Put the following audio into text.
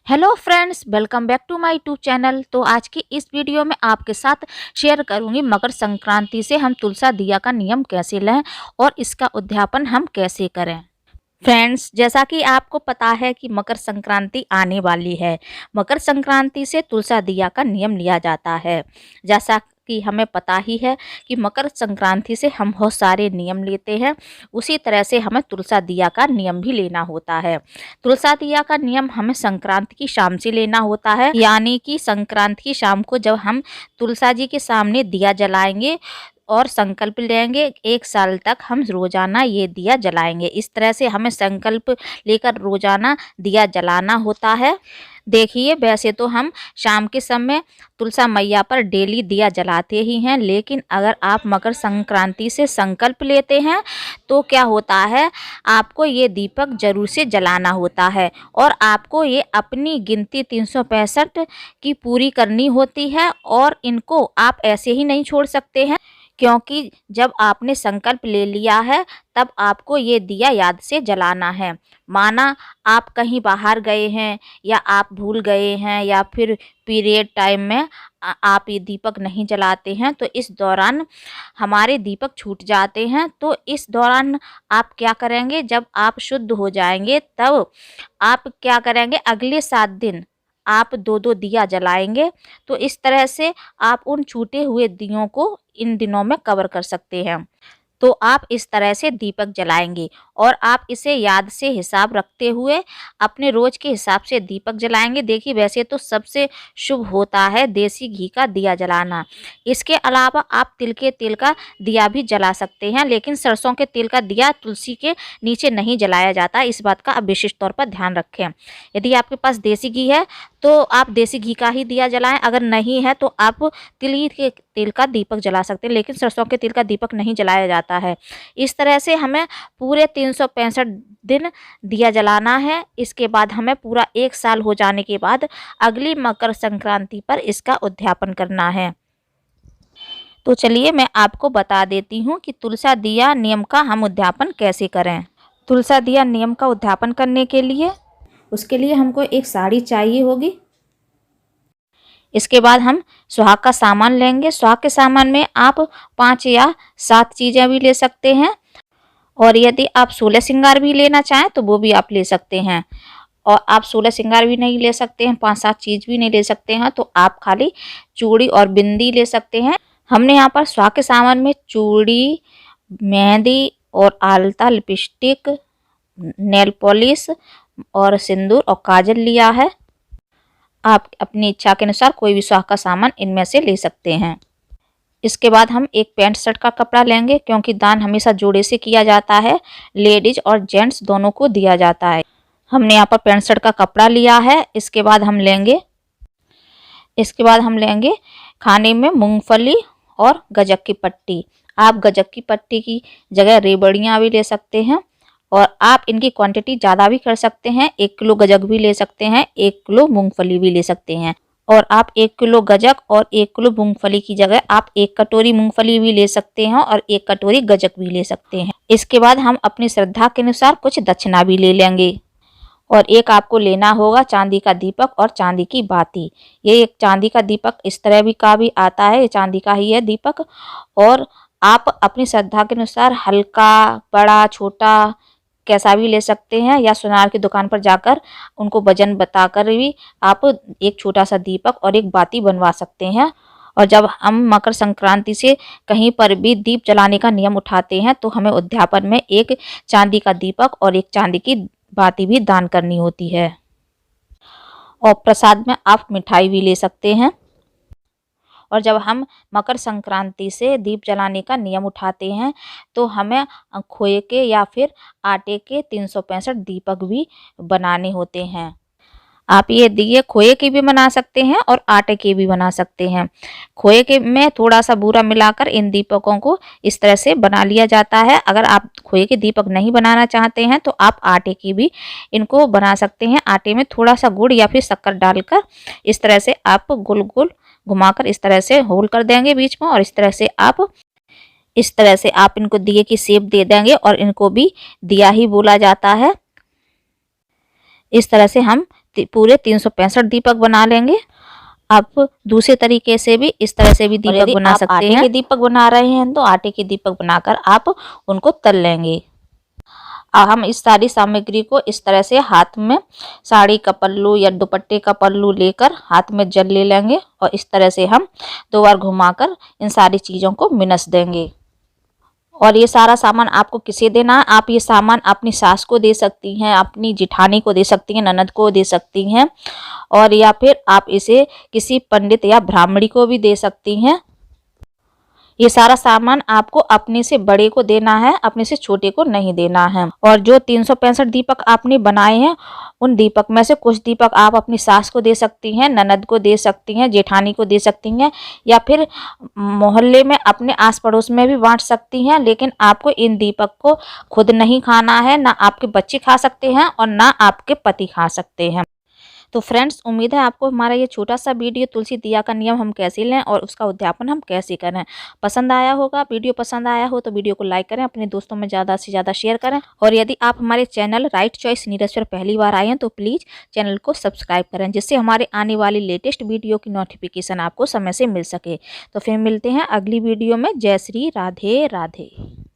Hello friends, welcome back to my YouTube channel. तो आज की इस वीडियो में आपके साथ शेयर करूंगी मकर संक्रांति से हम तुलसा दिया का नियम कैसे लें और इसका उद्यापन हम कैसे करें। फ्रेंड्स, जैसा कि आपको पता है कि मकर संक्रांति आने वाली है। मकर संक्रांति से तुलसा दिया का नियम लिया जाता है। जैसा कि हमें पता ही है कि मकर संक्रांति से हम बहुत सारे नियम लेते हैं, उसी तरह से हमें तुलसा दिया का नियम भी लेना होता है। तुलसा दिया का नियम हमें संक्रांति की शाम से लेना होता है, यानी कि संक्रांति की शाम को जब हम तुलसा जी के सामने दिया जलाएंगे और संकल्प लेंगे 1 साल तक हम रोजाना ये दिया जलाएंगे। इस तरह से हमें संकल्प लेकर रोजाना दिया जलाना होता है। देखिए, वैसे तो हम शाम के समय तुलसा मैया पर डेली दिया जलाते ही हैं, लेकिन अगर आप मकर संक्रांति से संकल्प लेते हैं तो क्या होता है, आपको ये दीपक जरूर से जलाना होता है और आपको ये अपनी गिनती 365 की पूरी करनी होती है। और इनको आप ऐसे ही नहीं छोड़ सकते हैं, क्योंकि जब आपने संकल्प ले लिया है तब आपको ये दिया याद से जलाना है। माना आप कहीं बाहर गए हैं या आप भूल गए हैं या फिर पीरियड टाइम में आप ये दीपक नहीं जलाते हैं, तो इस दौरान हमारे दीपक छूट जाते हैं। तो इस दौरान आप क्या करेंगे, जब आप शुद्ध हो जाएंगे तब आप क्या करेंगे, अगले 7 दिन आप 2-2 दिया जलाएंगे। तो इस तरह से आप उन छूटे हुए दियों को इन दिनों में कवर कर सकते हैं। तो आप इस तरह से दीपक जलाएंगे और आप इसे याद से हिसाब रखते हुए अपने रोज के हिसाब से दीपक जलाएंगे। देखिए, वैसे तो सबसे शुभ होता है देसी घी का दिया जलाना। इसके अलावा आप तिल के तेल का दिया भी जला सकते हैं, लेकिन सरसों के तेल का दिया तुलसी के नीचे नहीं जलाया जाता। इस बात का आप विशेष तौर पर ध्यान रखें। यदि आपके पास देसी घी है तो आप देसी घी का ही दिया जलाएं, अगर नहीं है तो आप तिल के तेल का दीपक जला सकते हैं, लेकिन सरसों के तेल का दीपक नहीं जलाया जाता है। इस तरह से हमें पूरे 365 दिन दिया जलाना है। इसके बाद हमें पूरा 1 साल हो जाने के बाद अगली मकर संक्रांति पर इसका उद्यापन करना है। तो चलिए मैं आपको बता देती हूँ कि तुलसा दिया नियम का हम उद्यापन कैसे करें। तुलसा दिया नियम का उद्यापन करने के लिए उसके लिए हमको एक साड़ी चाहिए होगी। इसके बाद हम सुहाग का सामान लेंगे। सुहाग के सामान में आप 5 या 7 चीज़ें भी ले सकते हैं, और यदि आप 16 श्रृंगार भी लेना चाहें तो वो भी आप ले सकते हैं। और आप 16 श्रृंगार भी नहीं ले सकते हैं, 5-7 चीज़ भी नहीं ले सकते हैं, तो आप खाली चूड़ी और बिंदी ले सकते हैं। हमने यहाँ पर सुहाग के सामान में चूड़ी, मेहंदी और आलता, लिपस्टिक, नेल पॉलिश और सिंदूर और काजल लिया है। आप अपनी इच्छा के अनुसार कोई भी सुहाग का सामान इनमें से ले सकते हैं। इसके बाद हम एक पैंट शर्ट का कपड़ा लेंगे, क्योंकि दान हमेशा जोड़े से किया जाता है, लेडीज और जेंट्स दोनों को दिया जाता है। हमने यहाँ पर पैंट शर्ट का कपड़ा लिया है। इसके बाद हम लेंगे खाने में मूंगफली और गजक की पट्टी। आप गजक की पट्टी की जगह रेवड़ियाँ भी ले सकते हैं, और आप इनकी क्वांटिटी ज़्यादा भी कर सकते हैं। 1 किलो गजक भी ले सकते हैं, 1 किलो मूंगफली भी ले सकते हैं। और आप 1 किलो गजक और 1 किलो मूंगफली की जगह आप 1 कटोरी मूंगफली भी ले सकते हैं और 1 कटोरी गजक भी ले सकते हैं। इसके बाद हम अपनी श्रद्धा के अनुसार कुछ दक्षिणा भी ले लेंगे। और एक आपको लेना होगा चांदी का दीपक और चांदी की बाती। ये एक चांदी का दीपक इस तरह भी का भी आता है, ये चांदी का ही है दीपक। और आप अपनी श्रद्धा के अनुसार हल्का, बड़ा, छोटा कैसा भी ले सकते हैं, या सुनार की दुकान पर जाकर उनको वजन बताकर भी आप एक छोटा सा दीपक और एक बाती बनवा सकते हैं। और जब हम मकर संक्रांति से कहीं पर भी दीप जलाने का नियम उठाते हैं तो हमें उद्यापन में एक चांदी का दीपक और एक चांदी की बाती भी दान करनी होती है। और प्रसाद में आप मिठाई भी ले सकते हैं। और जब हम मकर संक्रांति से दीप जलाने का नियम उठाते हैं तो हमें खोए के या फिर आटे के 365 दीपक भी बनाने होते हैं। आप ये दिए खोए के भी बना सकते हैं और आटे के भी बना सकते हैं। खोए के में थोड़ा सा बूरा मिलाकर इन दीपकों को इस तरह से बना लिया जाता है। अगर आप खोए के दीपक नहीं बनाना चाहते हैं तो आप आटे की भी इनको बना सकते हैं। आटे में थोड़ा सा गुड़ या फिर शक्कर डालकर इस तरह से आप गोल गोल घुमाकर इस तरह से होल कर देंगे बीच में, और इस तरह से आप इनको दिए की शेप दे देंगे और इनको भी दिया ही बोला जाता है। इस तरह से हम पूरे 365 दीपक बना लेंगे। आप दूसरे तरीके से भी इस तरह से भी दीपक बना सकते हैं। आटे के दीपक बना रहे हैं तो आटे के दीपक बनाकर आप उनको तल लेंगे। हम इस सारी सामग्री को इस तरह से हाथ में साड़ी का पल्लू या दुपट्टे का पल्लू लेकर हाथ में जल ले लेंगे और इस तरह से हम 2 बार घुमाकर इन सारी चीज़ों को मिनस देंगे। और ये सारा सामान आपको किसे देना है? आप ये सामान अपनी सास को दे सकती हैं, अपनी जिठानी को दे सकती हैं, ननद को दे सकती हैं, और या फिर आप इसे किसी पंडित या ब्राह्मणी को भी दे सकती हैं। ये सारा सामान आपको अपने से बड़े को देना है, अपने से छोटे को नहीं देना है। और जो 365 दीपक आपने बनाए हैं, उन दीपक में से कुछ दीपक आप अपनी सास को दे सकती हैं, ननद को दे सकती हैं, जेठानी को दे सकती हैं, या फिर मोहल्ले में अपने आस पड़ोस में भी बांट सकती हैं। लेकिन आपको इन दीपक को खुद नहीं खाना है, ना आपके बच्चे खा सकते हैं और ना आपके पति खा सकते हैं। तो फ्रेंड्स, उम्मीद है आपको हमारा ये छोटा सा वीडियो तुलसी दिया का नियम हम कैसे लें और उसका उद्यापन हम कैसे करें पसंद आया होगा। वीडियो पसंद आया हो तो वीडियो को लाइक करें, अपने दोस्तों में ज़्यादा से ज़्यादा शेयर करें, और यदि आप हमारे चैनल राइट चॉइस नीरज पर पहली बार आए हैं तो प्लीज़ चैनल को सब्सक्राइब करें, जिससे हमारे आने वाली लेटेस्ट वीडियो की नोटिफिकेशन आपको समय से मिल सके। तो फिर मिलते हैं अगली वीडियो में। जय श्री राधे राधे।